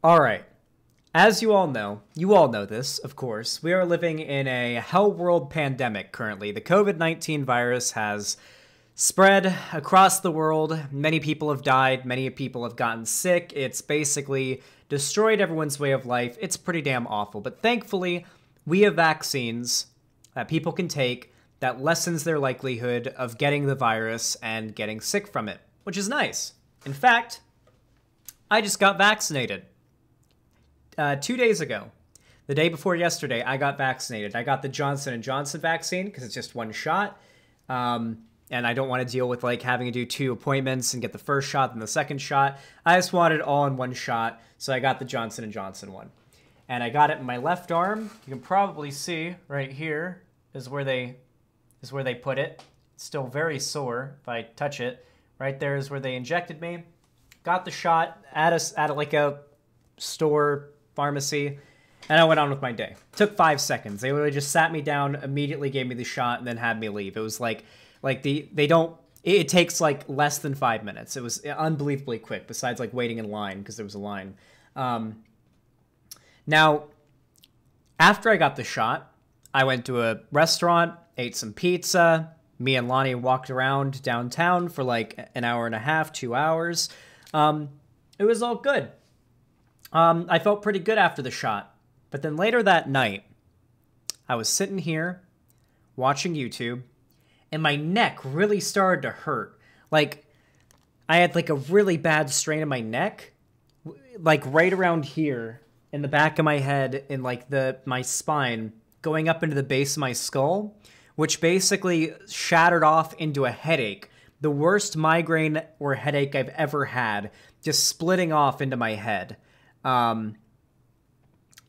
All right. As you all know this, of course, we are living in a hell world pandemic currently. The COVID-19 virus has spread across the world. Many people have died. Many people have gotten sick. It's basically destroyed everyone's way of life. It's pretty damn awful. But thankfully, we have vaccines that people can take that lessens their likelihood of getting the virus and getting sick from it, which is nice. In fact, I just got vaccinated. 2 days ago, the day before yesterday, I got vaccinated. I got the Johnson & Johnson vaccine because it's just one shot. And I don't want to deal with like having to do 2 appointments and get the first shot and the second shot. I just wanted it all in one shot. So I got the Johnson & Johnson one. And I got it in my left arm. You can probably see right here is where they put it. It's still very sore if I touch it. Right there is where they injected me. Got the shot at like a store pharmacy, and I went on with my day. Took 5 seconds. They literally just sat me down, immediately gave me the shot, and then had me leave. It was it takes like less than 5 minutes. It was unbelievably quick, besides like waiting in line because there was a line. Now, after I got the shot, I went to a restaurant, ate some pizza. Me and Lonnie walked around downtown for like an hour and a half, 2 hours. It was all good. I felt pretty good after the shot. But then later that night, I was sitting here watching YouTube, and my neck really started to hurt. Like, I had like a really bad strain in my neck, like right around here in the back of my head, in like my spine, going up into the base of my skull, which basically shattered off into a headache. The worst migraine or headache I've ever had, just splitting off into my head. And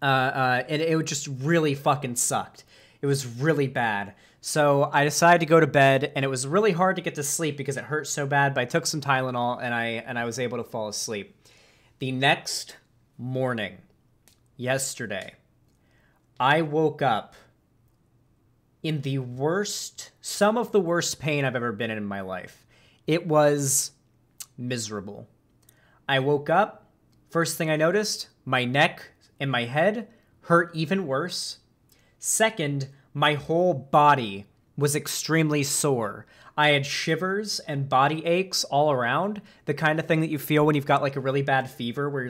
it just really fucking sucked. It was really bad. So I decided to go to bed, and it was really hard to get to sleep because it hurt so bad, but I took some Tylenol and I was able to fall asleep. The next morning, yesterday, I woke up in some of the worst pain I've ever been in my life. It was miserable. I woke up. First thing I noticed, my neck and my head hurt even worse. Second, my whole body was extremely sore. I had shivers and body aches all around, the kind of thing that you feel when you've got like a really bad fever where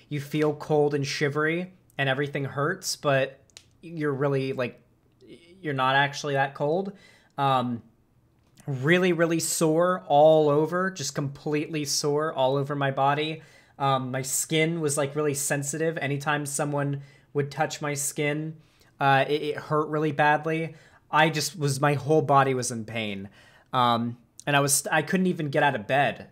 you feel cold and shivery and everything hurts, but you're really like, you're not actually that cold. Really, really sore all over, just completely sore all over my body. My skin was like really sensitive. Anytime someone would touch my skin, it hurt really badly. My whole body was in pain. And I couldn't even get out of bed,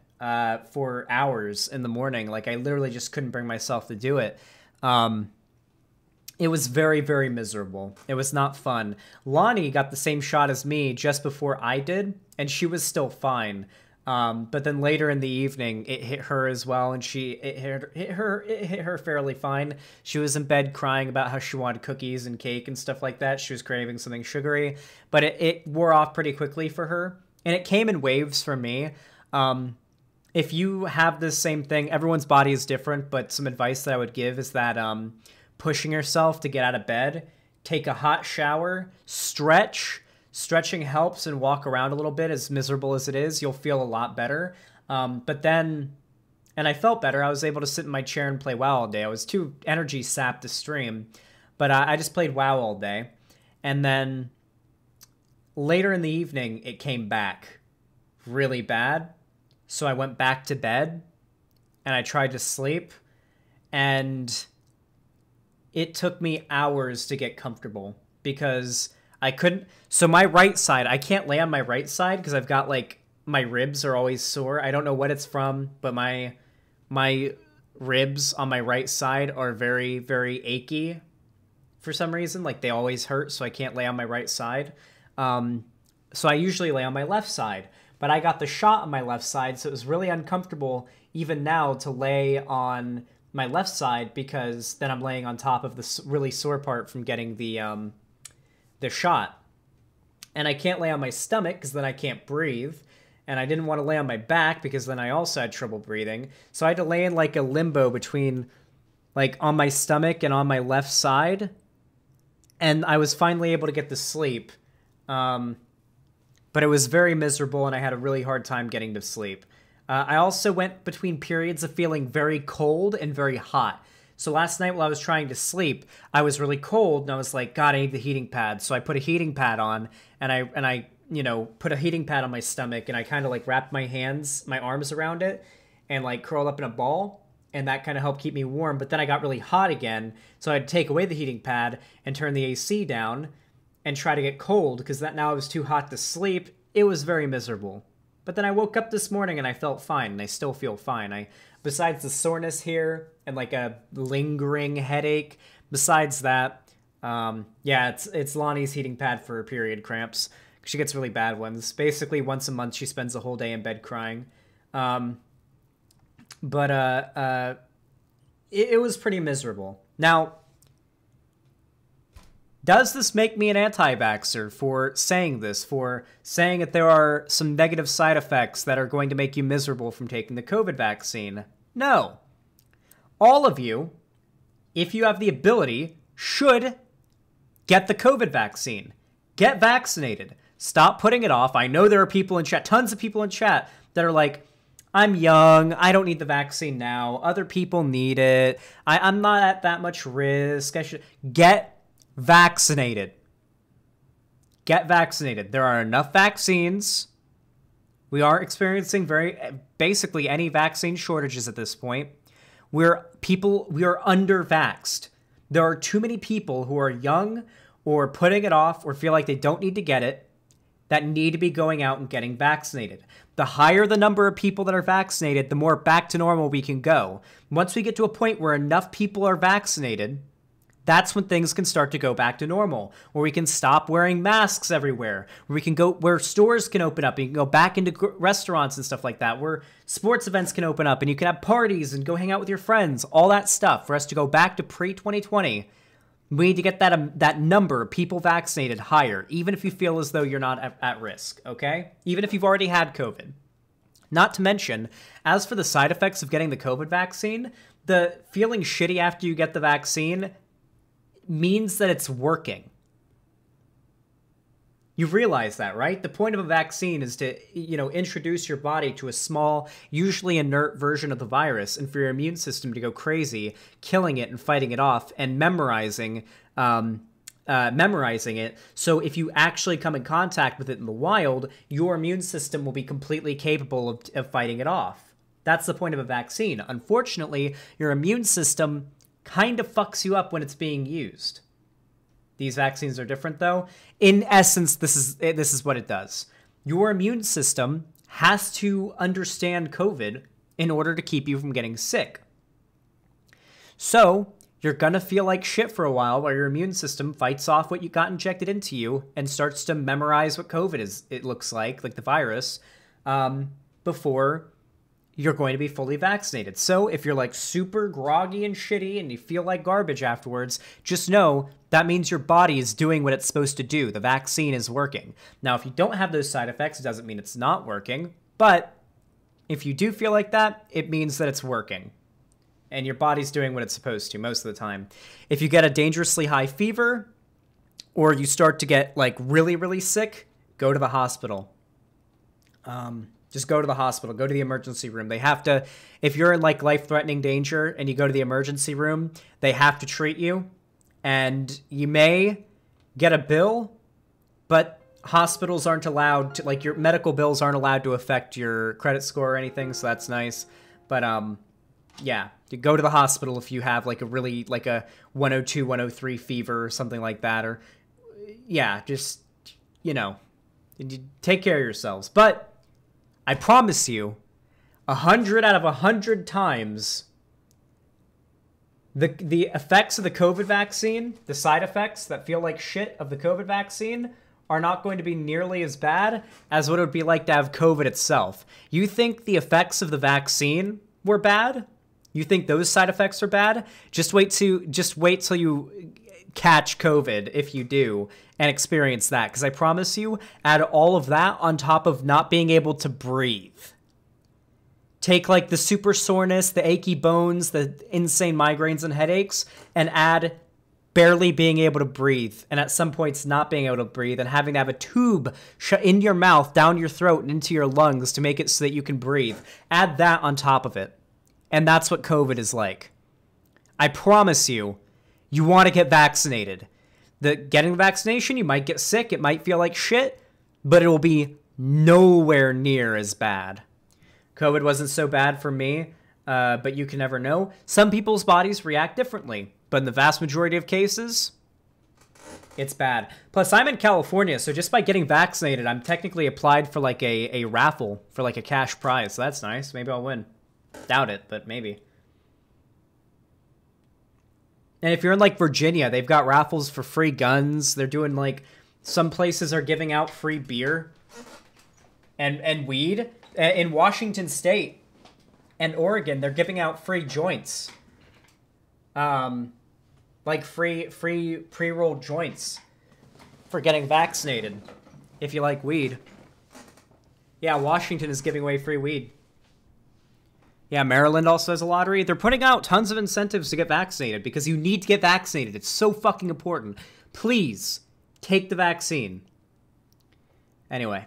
for hours in the morning. Like I literally just couldn't bring myself to do it. It was very, very miserable. It was not fun. Lonnie got the same shot as me just before I did, and she was still fine. But then later in the evening, it hit her as well, and it hit her fairly fine. She was in bed crying about how she wanted cookies and cake and stuff like that. She was craving something sugary, but it wore off pretty quickly for her, and it came in waves for me. If you have this same thing, everyone's body is different, but some advice that I would give is that pushing yourself to get out of bed, take a hot shower, stretch. Stretching helps, and walk around a little bit. As miserable as it is, you'll feel a lot better. But then, and I felt better. I was able to sit in my chair and play WoW all day. I was too energy sapped to stream, but I just played WoW all day. And then later in the evening, it came back really bad. So I went back to bed, and I tried to sleep, and it took me hours to get comfortable because I couldn't. So my right side, I can't lay on my right side because I've got like my ribs are always sore. I don't know what it's from, but my ribs on my right side are very, very achy for some reason. Like they always hurt, so I can't lay on my right side. So I usually lay on my left side, but I got the shot on my left side, so it was really uncomfortable even now to lay on my left side because then I'm laying on top of the really sore part from getting the shot. And I can't lay on my stomach because then I can't breathe. And I didn't want to lay on my back because then I also had trouble breathing. So I had to lay in like a limbo between like on my stomach and on my left side. And I was finally able to get to sleep. But it was very miserable and I had a really hard time getting to sleep. I also went between periods of feeling very cold and very hot. So last night while I was trying to sleep, I was really cold and I was like, God, I need the heating pad. So I put a heating pad on and I put a heating pad on my stomach and I kind of like wrapped my arms around it and like curled up in a ball. And that kind of helped keep me warm. But then I got really hot again. So I had to take away the heating pad and turn the AC down and try to get cold because now it was too hot to sleep. It was very miserable. But then I woke up this morning and I felt fine, and I still feel fine. Besides the soreness here and like a lingering headache, besides that, it's Lonnie's heating pad for her period cramps. She gets really bad ones. Basically, once a month, she spends the whole day in bed crying. It was pretty miserable. Now, does this make me an anti-vaxxer for saying this, for saying that there are some negative side effects that are going to make you miserable from taking the COVID vaccine? No. All of you, if you have the ability, should get the COVID vaccine. Get vaccinated. Stop putting it off. I know there are people in chat, tons of people in chat, that are like, I'm young, I don't need the vaccine now, other people need it, I'm not at that much risk, I should get vaccinated. Get vaccinated. There are enough vaccines. We aren't experiencing basically any vaccine shortages at this point. We are under-vaxxed. There are too many people who are young or putting it off or feel like they don't need to get it that need to be going out and getting vaccinated. The higher the number of people that are vaccinated, the more back to normal we can go. Once we get to a point where enough people are vaccinated, that's when things can start to go back to normal, where we can stop wearing masks everywhere, where we can go, where stores can open up and you can go back into restaurants and stuff like that, where sports events can open up and you can have parties and go hang out with your friends, all that stuff. For us to go back to pre-2020, we need to get that number of people vaccinated higher, even if you feel as though you're not at risk, okay? Even if you've already had COVID. Not to mention, as for the side effects of getting the COVID vaccine, the feeling shitty after you get the vaccine means that it's working. You realize that, right? The point of a vaccine is to, introduce your body to a small, usually inert version of the virus, and for your immune system to go crazy, killing it and fighting it off, and memorizing it. So if you actually come in contact with it in the wild, your immune system will be completely capable of fighting it off. That's the point of a vaccine. Unfortunately, your immune system kind of fucks you up when it's being used. These vaccines are different, though. In essence, this is what it does. Your immune system has to understand COVID in order to keep you from getting sick. So you're gonna feel like shit for a while your immune system fights off what you got injected into you and starts to memorize what COVID is. It looks like the virus, before you're going to be fully vaccinated. So if you're like super groggy and shitty and you feel like garbage afterwards, just know that means your body is doing what it's supposed to do. The vaccine is working. Now, if you don't have those side effects, it doesn't mean it's not working. But if you do feel like that, it means that it's working. And your body's doing what it's supposed to most of the time. If you get a dangerously high fever or you start to get like really, really sick, go to the hospital. Just go to the hospital, go to the emergency room. They have to, if you're in like life-threatening danger and you go to the emergency room, they have to treat you. And you may get a bill, but hospitals aren't allowed to, like your medical bills aren't allowed to affect your credit score or anything, so that's nice. But yeah, you go to the hospital if you have like a really, like a 102, 103 fever or something like that. Or yeah, just, take care of yourselves. But I promise you, 100 out of 100 times, the effects of the COVID vaccine, the side effects that feel like shit of the COVID vaccine, are not going to be nearly as bad as what it would be like to have COVID itself. You think the effects of the vaccine were bad? You think those side effects are bad? Just wait till you catch COVID, if you do, and experience that. Because I promise you, add all of that on top of not being able to breathe. take like the super soreness, the achy bones, the insane migraines and headaches, and add barely being able to breathe, and at some points not being able to breathe, and having to have a tube shut in your mouth, down your throat, and into your lungs to make it so that you can breathe. Add that on top of it. And that's what COVID is like. I promise you, you want to get vaccinated. Getting the vaccination, you might get sick, it might feel like shit, but it will be nowhere near as bad. COVID wasn't so bad for me, but you can never know. Some people's bodies react differently. But in the vast majority of cases, it's bad. Plus, I'm in California, so just by getting vaccinated, I'm technically applied for like a raffle for like a cash prize. So that's nice. Maybe I'll win. Doubt it, but maybe. And if you're in like Virginia, they've got raffles for free guns. They're doing like, some places are giving out free beer and weed. In Washington State and Oregon, they're giving out free joints. Like free pre-rolled joints for getting vaccinated if you like weed. Yeah, Washington is giving away free weed. Yeah, Maryland also has a lottery. They're putting out tons of incentives to get vaccinated because you need to get vaccinated. It's so fucking important. Please take the vaccine. Anyway,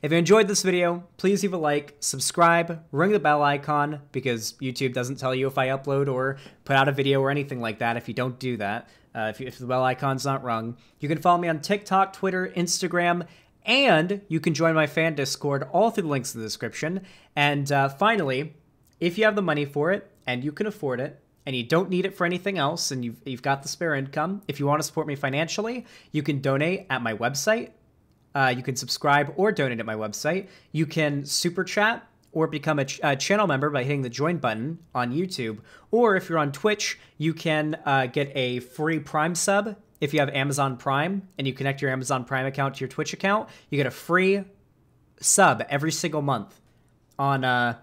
if you enjoyed this video, please leave a like, subscribe, ring the bell icon, because YouTube doesn't tell you if I upload or put out a video or anything like that if you don't do that, if the bell icon's not rung. You can follow me on TikTok, Twitter, Instagram, and you can join my fan Discord, all through the links in the description. And finally, if you have the money for it, and you can afford it, and you don't need it for anything else, and you've got the spare income, if you want to support me financially, you can donate at my website. You can subscribe or donate at my website. You can super chat or become a channel member by hitting the join button on YouTube. Or if you're on Twitch, you can get a free Prime sub. If you have Amazon Prime and you connect your Amazon Prime account to your Twitch account, you get a free sub every single month on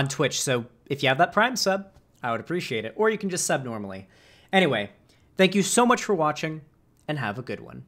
Twitch. So if you have that Prime sub, I would appreciate it. Or you can just sub normally. Anyway, thank you so much for watching and have a good one.